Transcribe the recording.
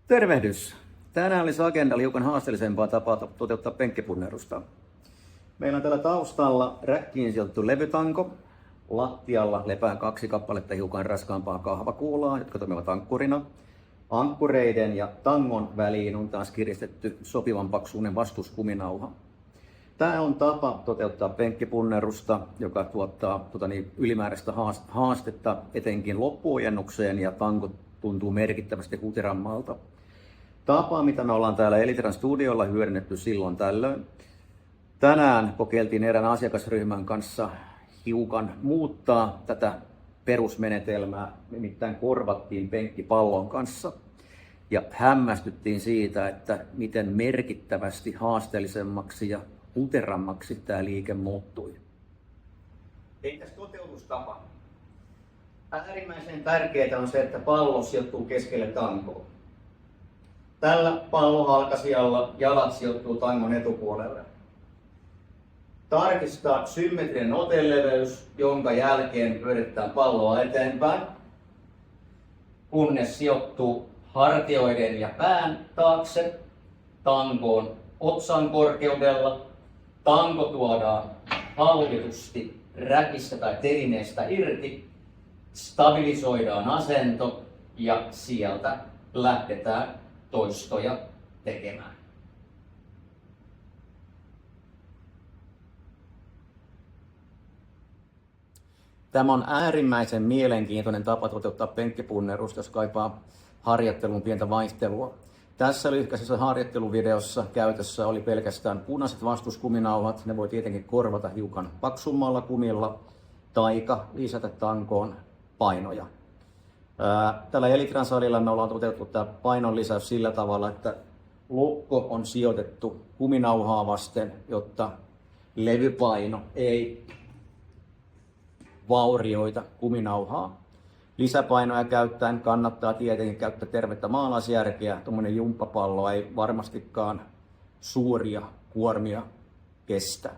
Tervehdys! Tänään olisi agendalla hiukan haasteellisempaa tapaa toteuttaa penkkipunnerusta. Meillä on täällä taustalla räkkiin sijoitettu levytanko. Lattialla lepää 2 kappaletta hiukan raskaampaa kahvakuulaa, jotka toimivat ankkurina. Ankkureiden ja tangon väliin on taas kiristetty sopivan paksuinen vastuskuminauha. Tämä on tapa toteuttaa penkkipunnerusta, joka tuottaa ylimääräistä haastetta etenkin loppuojennukseen, ja tanko tuntuu merkittävästi hutirammalta. Tapa, mitä me ollaan täällä Elitran studiolla hyödynnetty silloin tällöin. Tänään kokeiltiin erään asiakasryhmän kanssa hiukan muuttaa tätä perusmenetelmää, nimittäin korvattiin penkki pallon kanssa. Ja hämmästyttiin siitä, että miten merkittävästi haasteellisemmaksi ja huterammaksi tämä liike muuttui. Entäs toteutustapa? Äärimmäisen tärkeää on se, että pallo sijoittuu keskelle tankoa. Tällä pallohalkaisijalla jalat sijoittuu tangon etupuolelle. Tarkistaa symmetrinen oteleveys, jonka jälkeen pyöritetään palloa eteenpäin, kunnes sijoittuu hartioiden ja pään taakse tankoon otsan korkeudella. Tanko tuodaan hallitusti räkistä tai telineestä irti, stabilisoidaan asento ja sieltä lähdetään toistoja tekemään. Tämä on äärimmäisen mielenkiintoinen tapa toteuttaa penkkipunnerusta, jos kaipaa harjoitteluun pientä vaihtelua. Tässä lyhkäisessä harjoitteluvideossa käytössä oli pelkästään punaiset vastuskuminauhat. Ne voi tietenkin korvata hiukan paksummalla kumilla taika lisätä tankoon painoja. Tällä Elitran salilla me ollaan toteutettu tämä painon lisäys sillä tavalla, että lokko on sijoitettu kuminauhaa vasten, jotta levypaino ei vaurioita kuminauhaa. Lisäpainoja käyttäen kannattaa tietenkin käyttää tervettä maalaisjärkeä. Tuommoinen jumppapallo ei varmastikaan suuria kuormia kestä.